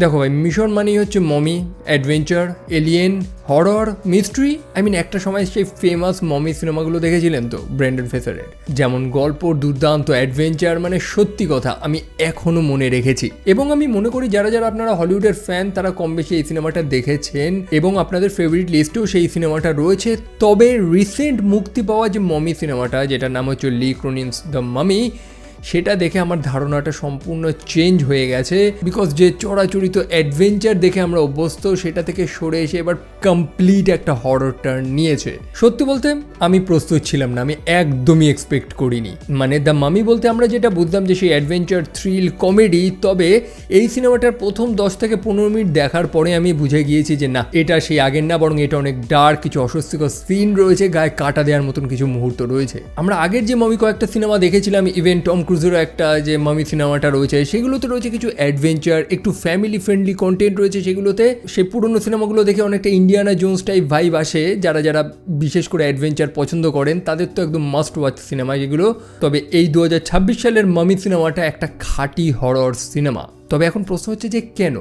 দেখো ভাই, মিশর মানেই হচ্ছে mummy, adventure, alien, horror, mystery. একটা সময় সেই ফেমাস মমি সিনেমাগুলো দেখেছিলেন তো ব্র্যান্ডন ফ্রেসারের, যেমন গল্প দুর্দান্ত, অ্যাডভেঞ্চার, মানে সত্যি কথা আমি এখনও মনে রেখেছি। এবং আমি মনে করি যারা যারা আপনারা হলিউডের ফ্যান তারা কম বেশি এই সিনেমাটা দেখেছেন এবং আপনাদের ফেভারিট লিস্টেও সেই সিনেমাটা রয়েছে। তবে রিসেন্ট মুক্তি পাওয়া যে মমি সিনেমাটা, যেটার নাম হচ্ছে লি ক্রোনিনস দ্য মামি, সেটা দেখে আমার ধারণাটা সম্পূর্ণ চেঞ্জ হয়ে গেছে। বিকজ যে চড়াচড়িত অ্যাডভেঞ্চার দেখে আমরা অভ্যস্ত, সেটা থেকে সরে এসে এবার কমপ্লিট একটা হরর টার্ন নিয়েছে। সত্যি বলতে আমি প্রস্তুত ছিলাম না, আমি একদমই এক্সপেক্ট করিনি। মানে দ্য মামি বলতে আমরা যেটা বুঝলাম যে সেই অ্যাডভেঞ্চার, থ্রিল, কমেডি। তবে এই সিনেমাটার প্রথম 10 থেকে 15 মিনিট দেখার পরে আমি বুঝে গিয়েছি যে না, এটা সেই আগের না, বরং এটা অনেক ডার্ক, কিছু অস্বস্তিকর সিন রয়েছে, গায়ে কাটা দেওয়ার মতন কিছু মুহূর্ত রয়েছে। আমরা আগের যে মামি কয়েকটা সিনেমা দেখেছিলাম, ইভেন টম ক্রুজেরও একটা যে মামি সিনেমাটা রয়েছে, সেগুলোতে রয়েছে কিছু অ্যাডভেঞ্চার, একটু ফ্যামিলি ফ্রেন্ডলি কন্টেন্ট রয়েছে সেগুলোতে। সেই পুরনো সিনেমাগুলো দেখে অনেকটা ইন্ডিয়ানা জোন্স টাইপ ভাইব আসে। যারা যারা বিশেষ করে অ্যাডভেঞ্চার পছন্দ করেন তাদের তো একদম মাস্ট ওয়াচ সিনেমা যেগুলো। তবে এই 2026 সালের মামি সিনেমাটা একটা খাঁটি হরর সিনেমা। তবে এখন প্রশ্ন হচ্ছে যে কেন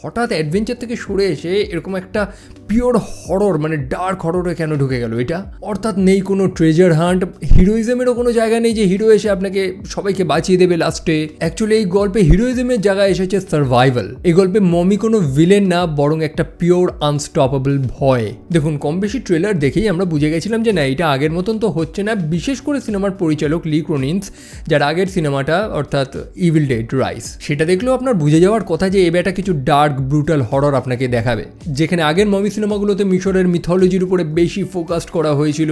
হঠাৎ অ্যাডভেঞ্চার থেকে সরে এসে এরকম একটা পিওর হরর, মানে ডার্ক হররে কেন ঢুকে গেল এটা? অর্থাৎ নেই কোনো ট্রেজার হান্ট, হিরোইজমেরও কোনো জায়গা নেই যে হিরো এসে আপনাকে সবাইকে বাঁচিয়ে দেবে লাস্টে। অ্যাকচুয়ালি এই গল্পে হিরোইজমের জায়গায় এসেছে সার্ভাইভাল। এই গল্পে মমি কোনো ভিলেন না, বরং একটা পিওর আনস্টপেবল ভয়। দেখুন, কম বেশি ট্রেলার দেখেই আমরা বুঝে গেছিলাম যে না, এটা আগের মতন তো হচ্ছে না। বিশেষ করে সিনেমার পরিচালক লি ক্রোনিনস, যার আগের সিনেমাটা অর্থাৎ ইভিল ডেড রাইজ, সেটা দেখলেও আপনার বুঝে যাওয়ার কথা যে এবার একটা কিছু ডার্ক ব্রুটাল হরর আপনাকে দেখাবে। যেখানে আগের মমি সিনেমাগুলোতে মিশরের মিথোলজির উপরে বেশি ফোকাসড করা হয়েছিল,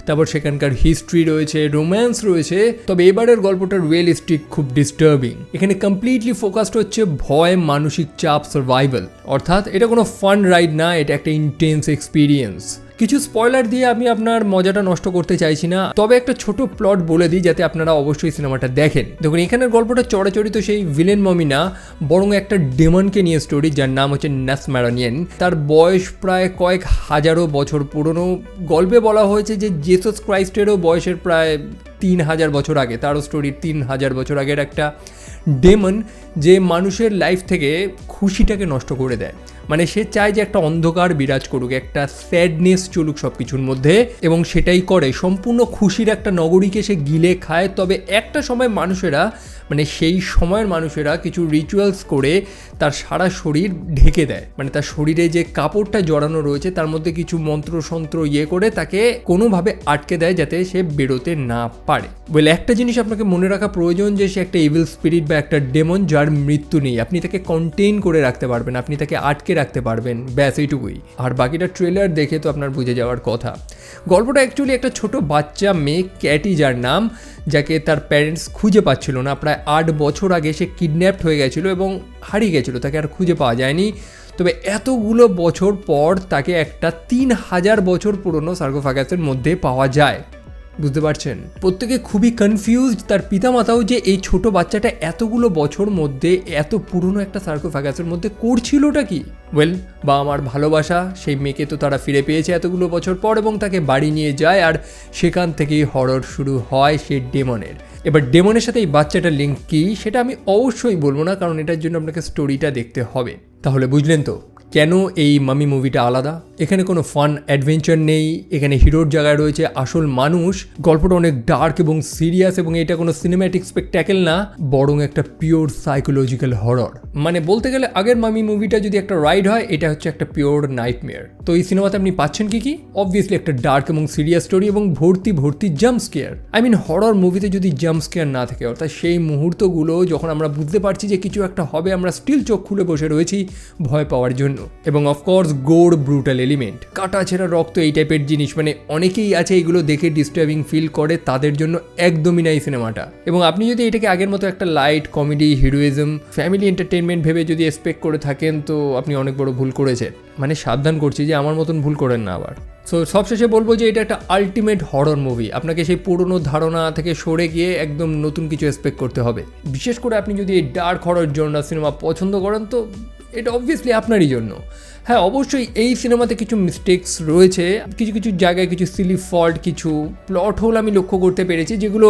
তারপর সেখানকার হিস্ট্রি রয়েছে, রোম্যান্স রয়েছে। তবে এবারের গল্পটা রিয়েলিস্টিক, খুব ডিস্টার্বিং। এখানে কমপ্লিটলি ফোকাসড হচ্ছে ভয়, মানসিক চাপ, সার্ভাইভাল। অর্থাৎ এটা কোনো ফান রাইড না, এটা একটা ইন্টেন্স এক্সপিরিয়েন্স। কিছু স্পয়লার দিয়ে আমি আপনার মজাটা নষ্ট করতে চাইছি না, তবে একটা ছোট প্লট বলে দিই যাতে আপনারা অবশ্যই সিনেমাটা দেখেন। দেখুন, এখানের গল্পটা চড়াচড়িত সেই ভিলেন মমি না, বরং একটা ডেমনকে নিয়ে স্টোরি, যার নাম হচ্ছে নাসমারানিয়ান। তার বয়স প্রায় কয়েক হাজারো বছর পুরনো। গল্পে বলা হয়েছে যে জেসাস ক্রাইস্টেরও বয়সের প্রায় 3000 বছর আগে, তারও স্টোরি 3000 বছর আগের একটা ডেমন, যে মানুষের লাইফ থেকে খুশিটাকে নষ্ট করে দেয়। মানে সে চায় যে একটা অন্ধকার বিরাজ করুক, একটা স্যাডনেস চলুক সব কিছুর মধ্যে, এবং সেটাই করে। সম্পূর্ণ খুশির একটা নগরীকে সে গিলে খায়। তবে একটা সময় মানুষেরা, মানে সেই সময়ের মানুষেরা কিছু রিচুয়ালস করে তার সারা শরীর ঢেকে দেয়। মানে তার শরীরে যে কাপড়টা জড়ানো রয়েছে তার মধ্যে কিছু মন্ত্রসন্ত্র করে তাকে কোনোভাবে আটকে দেয় যাতে সে বেরোতে না পারে। বলে একটা জিনিস আপনাকে মনে রাখা প্রয়োজন যে সে একটা ইভিল স্পিরিট বা একটা ডেমন, যার মৃত্যু নেই। আপনি তাকে কন্টেইন করে রাখতে পারবেন, আপনি তাকে আটকে রাখতে পারবেন, ব্যাস এইটুকুই। আর বাকিটা ট্রেলার দেখে তো আপনার বুঝে যাওয়ার কথা। গল্পটা অ্যাকচুয়ালি একটা ছোট বাচ্চা মেয়ে, ক্যাটি যার নাম, যাকে তার প্যারেন্টস খুঁজে পাচ্ছিল না। প্রায় 8 বছর আগে সে কিডন্যাপড হয়ে গেছিলো এবং হারিয়ে গেছিলো, তাকে আর খুঁজে পাওয়া যায়নি। তবে এতগুলো বছর পর তাকে একটা 3000 বছর পুরনো সার্কোফাগাসের মধ্যে পাওয়া যায়। বুঝতে পারছেন? প্রত্যেকে খুবই কনফিউজড, তার পিতামাতাও, যে এই ছোট বাচ্চাটা এতগুলো বছর মধ্যে এত পুরনো একটা সার্কোফাগাসের মধ্যে করছিলটা কি? ওয়েল, বা আমার ভালোবাসা সেই মেয়েকে তো তারা ফিরে পেয়েছে এতগুলো বছর পর এবং তাকে বাড়ি নিয়ে যায়। আর সেখান থেকেই হরর শুরু হয় সেই ডেমনের। এবার ডেমনের সাথে এই বাচ্চাটার লিঙ্ক কী সেটা আমি অবশ্যই বলবো না, কারণ এটার জন্য আপনাকে স্টোরিটা দেখতে হবে। তাহলে বুঝলেন তো কেন এই মামি মুভিটা আলাদা। এখানে কোনো ফান অ্যাডভেঞ্চার নেই, এখানে হিরোর জায়গায় রয়েছে আসল মানুষ। গল্পটা অনেক ডার্ক এবং সিরিয়াস, এবং এটা কোনো সিনেম্যাটিক স্পেকট্যাকেল না, বরং একটা পিওর সাইকোলজিক্যাল হরর। মানে বলতে গেলে আগের মামি মুভিটা যদি একটা রাইড হয়, এটা হচ্ছে একটা পিওর নাইটমেয়ার। তো এই সিনেমাতে আপনি পাচ্ছেন কি? অবভিয়াসলি একটা ডার্ক এবং সিরিয়াস স্টোরি এবং ভর্তি jump scare. I mean, horror মুভিতে যদি জাম্প স্কেয়ার না থাকে, অর্থাৎ সেই মুহূর্তগুলো যখন আমরা বুঝতে পারছি যে কিছু একটা হবে, আমরা স্টিল চোখ খুলে বসে রয়েছি ভয় পাওয়ার জন্য। এবং অফকোর্স গোর, ব্রুটাল এলিমেন্ট, কাটা ছেঁড়া রক্ত, এই টাইপের জিনিস। মানে অনেকেই আছে এগুলো দেখে ডিস্টার্বিং ফিল করে, তাদের জন্য একদমই না এই সিনেমাটা। এবং আপনি যদি এটাকে আগের মতো একটা light comedy, heroism, family entertainment ভেবে যদি এক্সপেক্ট করে থাকেন, তো আপনি অনেক বড় ভুল করেছেন। মানে সাবধান করছি যে আমার মতন ভুল করেন না আবার। সো সবশেষে বলবো যে এটা একটা আলটিমেট হরর মুভি। আপনাকে সেই পুরনো ধারণা থেকে সরে গিয়ে একদম নতুন কিছু এক্সপেক্ট করতে হবে। বিশেষ করে আপনি যদি এই ডার্ক হরর জনরা সিনেমা পছন্দ করেন, তো এটা অবভিয়াসলি আপনারই জন্য। হ্যাঁ, অবশ্যই এই সিনেমাতে কিছু মিস্টেক্স রয়েছে, কিছু জায়গায় কিছু সিলি ফল্ট, কিছু প্লট হোল আমি লক্ষ্য করতে পেরেছি, যেগুলো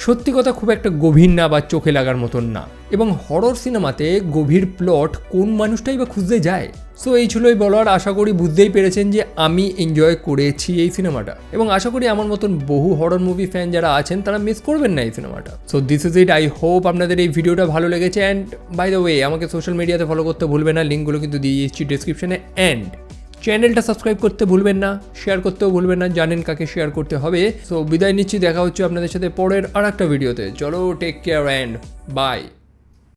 সত্যি কথা খুব একটা গভীর না বা চোখে লাগার মতন না। এবং হরর সিনেমাতে গভীর প্লট কোন মানুষটাই বা খুঁজতে যায়। সো এই ছিলই বলার, আশা করি বুঝতেই পেরেছেন যে আমি এনজয় করেছি এই সিনেমাটা, এবং আশা করি আমার মতন বহু হরর মুভি ফ্যান যারা আছেন তারা মিস করবেন না এই সিনেমাটা। So this is it, I hope আপনাদের এই ভিডিওটা ভালো লেগেছে। অ্যান্ড বাই দ্য ওয়ে, আমাকে সোশ্যাল মিডিয়াতে ফলো করতে ভুলবেন না, লিঙ্কগুলো কিন্তু দিয়ে দিচ্ছি ডিসক্রিপশনে। অ্যান্ড চ্যানেলটা সাবস্ক্রাইব করতে ভুলবেন না, শেয়ার করতেও ভুলবেন না, জানেন কাকে শেয়ার করতে হবে। সো বিদায় নিচ্ছি, দেখা হচ্ছে আপনাদের সাথে পরের আর একটা ভিডিওতে। চলো, টেক কেয়ার অ্যান্ড বাই।